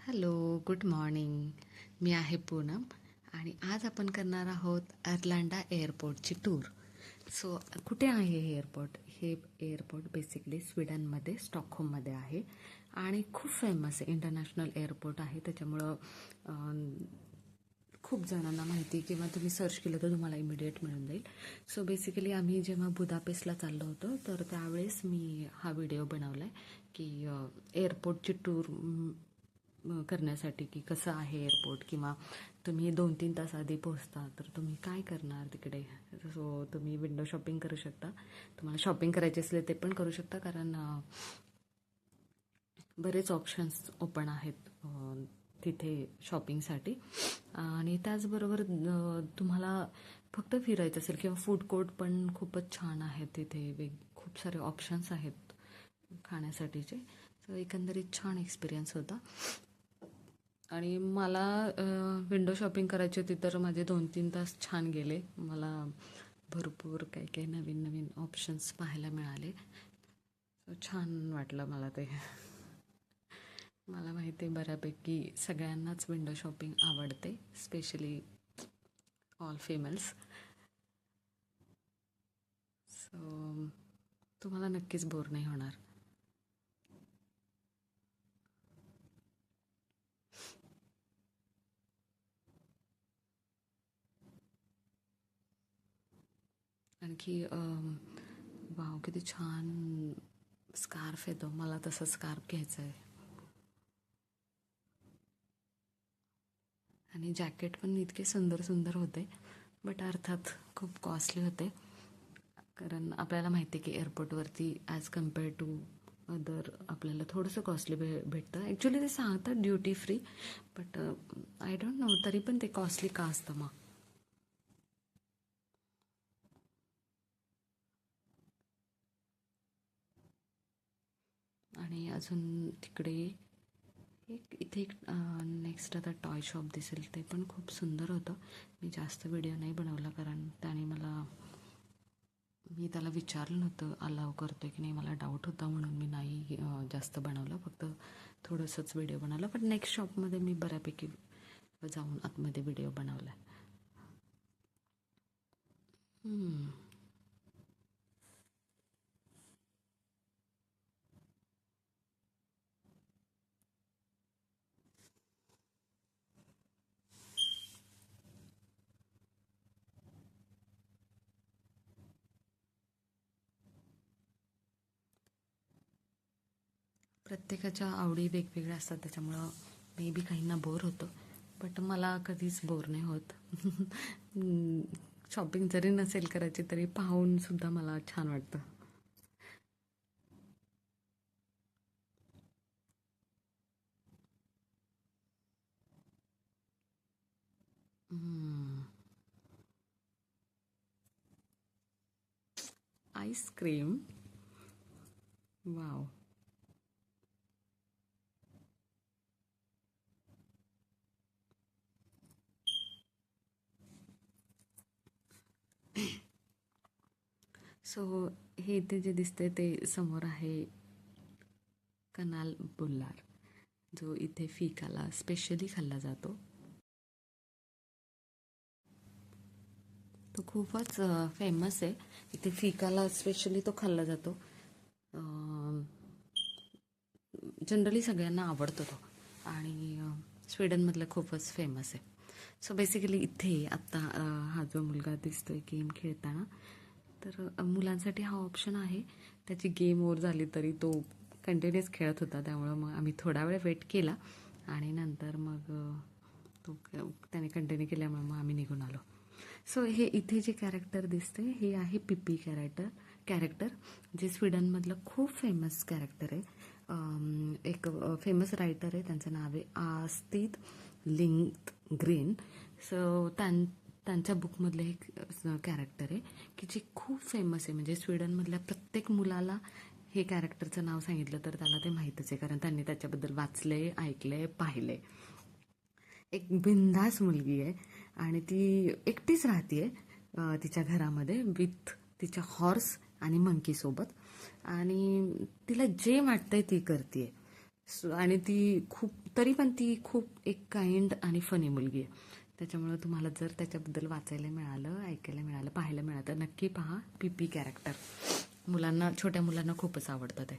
Hello, good morning. मी आहे पूनम आणि आज आपण करणार आहोत अर्लांडा एअरपोर्टची टूर. सो कुठे आहे हे एअरपोर्ट? हे एअरपोर्ट बेसिकली स्वीडनमध्ये स्टॉकहोममध्ये आहे आणि खूप फेमस आहे. इंटरनॅशनल एअरपोर्ट आहे, त्याच्यामुळं खूप जणांना माहिती किंवा तुम्ही सर्च केलं तर तुम्हाला इमिडिएट मिळून जाईल. सो बेसिकली आम्ही जेव्हा बुदापेस्टला चाललो होतो तर त्यावेळेस मी हा व्हिडिओ बनवला आहे की एअरपोर्टची टूर करण्यासाठी की कसं आहे एअरपोर्ट, किंवा तुम्ही 2-3 तास आधी पोहोचता तर तुम्ही काय करणार तिकडे. सो तुम्ही विंडो शॉपिंग करू शकता. तुम्हाला शॉपिंग करायची असले ते पण करू शकता, कारण बरेच ऑप्शन्स ओपन आहेत तिथे शॉपिंगसाठी. आणि त्याचबरोबर तुम्हाला फक्त फिरायचं असेल किंवा फूड कोर्ट पण खूपच छान आहेत तिथे. खूप सारे ऑप्शन्स आहेत खाण्यासाठीचे. सो एकंदरीत छान एक्सपिरियन्स होता. आणि मला विंडो शॉपिंग करायची होती तर माझे 2-3 तास छान गेले. मला भरपूर काही काही नवीन नवीन ऑप्शन्स पाहायला मिळाले. सो छान वाटलं मला ते. मला माहिती आहे बऱ्यापैकी सगळ्यांनाच विंडो शॉपिंग आवडते, स्पेशली ऑल फिमेल्स. सो तुम्हाला नक्कीच बोर नाही होणार. आणखी वाव, किती छान स्कार्फ येतो. मला तसं स्कार्फ घ्यायचं आहे. आणि जॅकेट पण इतके सुंदर सुंदर होते, बट अर्थात खूप कॉस्टली होते. कारण आपल्याला माहिती आहे की एअरपोर्टवरती ॲज कम्पेअर टू अदर आपल्याला थोडंसं कॉस्टली भेटतं. ॲक्च्युली ते सांगतात duty free, but I don't know तरी पण ते कॉस्टली का असतं मग. आणि अजून तिकडे इथे एक नेक्स्ट आता टॉय शॉप दिसेल, ते पण खूप सुंदर होतं. मी जास्त व्हिडिओ नाही बनवला कारण त्याने मी त्याला विचारलं नव्हतं अलाव करतो की नाही, मला डाऊट होता म्हणून मी नाही जास्त बनवलं. फक्त थोडंसंच व्हिडिओ बनवला. पण नेक्स्ट शॉपमध्ये मी बऱ्यापैकी जाऊन आतमध्ये व्हिडिओ बनवला. प्रत्येकाच्या आवडी वेगवेगळ्या असतात, त्याच्यामुळं मे बी काहींना बोर होतं, बट मला कधीच बोर नाही होत. शॉपिंग जरी नसेल करायची तरी पाहून सुद्धा मला छान वाटतं. Ice cream, wow. सो हे इथे जे दिसते ते समोर आहे कनाल बुल्लार, जो इथे फिकाला स्पेशली खाल्ला जातो. तो खूपच फेमस आहे इथे. फिकाला स्पेशली तो खाल्ला जातो. जनरली सगळ्यांना आवडतो तो, आणि स्वीडनमधलं खूपच फेमस आहे. सो बेसिकली इथे आत्ता हा जो मुलगा दिसतोय गेम खेळताना, तर मुलांसाठी हा ऑप्शन आहे. त्याची गेम ओव्हर झाली तरी तो कंटिन्युअस खेळत होता, त्यामुळं मग आम्ही थोडा वेळ वेट केला आणि नंतर मग तो त्याने कंटिन्यू केल्यामुळे मग आम्ही निघून आलो. सो हे इथे जे कॅरेक्टर दिसते हे आहे पिपी कॅरेक्टर जे स्वीडनमधलं खूप फेमस कॅरेक्टर आहे. एक फेमस रायटर आहे, त्यांचं नाव आहे आस्तिद लिंडग्रेन. सो त्यांच्या बुकमधलं एक कॅरेक्टर आहे की जे खूप फेमस आहे. म्हणजे स्वीडनमधल्या प्रत्येक मुलाला हे कॅरेक्टरचं नाव सांगितलं तर त्याला ते माहीतच आहे, कारण त्यांनी त्याच्याबद्दल वाचलंय, ऐकलंय, पाहिलंय. एक बिनधास्त मुलगी आहे आणि ती एकटीच राहतीये तिच्या घरामध्ये विथ तिच्या हॉर्स आणि मंकी सोबत, आणि तिला जे वाटतंय ती करते. आणि ती खूप, तरी पण ती खूप एक काइंड आणि फनी मुलगी आहे. त्याच्यामुळं तुम्हाला जर त्याच्याबद्दल वाचायला मिळालं, ऐकायला मिळालं, पाहायला मिळालं तर नक्की पहा पीपी कॅरेक्टर. मुलांना, छोट्या मुलांना खूपच आवडतं ते.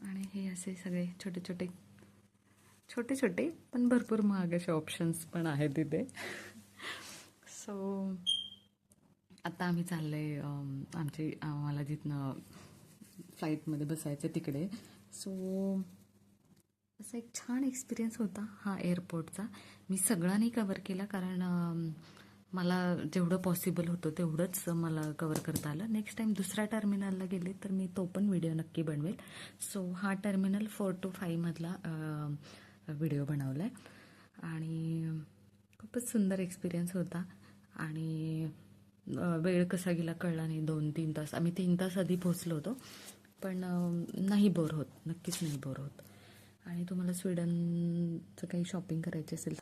आणि हे असे सगळे छोटे छोटे छोटे छोटे पण भरपूर महाग असे ऑप्शन्स पण आहेत तिथे. सो आता आम्ही चाललोय आम्हाला जिथनं फ्लाईटमध्ये बसायचं तिकडे. सो असा एक छान एक्सपिरियन्स होता हा एअरपोर्टचा. मी सगळा नाही कवर केला कारण मला जेवढं पॉसिबल होतं तेवढंच मला कवर करता आलं. नेक्स्ट टाईम दुसऱ्या टर्मिनलला गेले तर मी तो पण व्हिडिओ नक्की बनवेल. सो हा टर्मिनल 4 to 5 मधला व्हिडिओ बनवला आहे आणि खूपच सुंदर एक्सपिरियन्स होता. आणि वेळ कसा गेला कळला नाही. 2-3 तास, आम्ही 3 तास आधी पोहोचलो होतो. पण नाही बोर होत, नक्कीच नाही बोर होत. आणि तुम्हाला स्वीडनचं काही शॉपिंग करायची असेल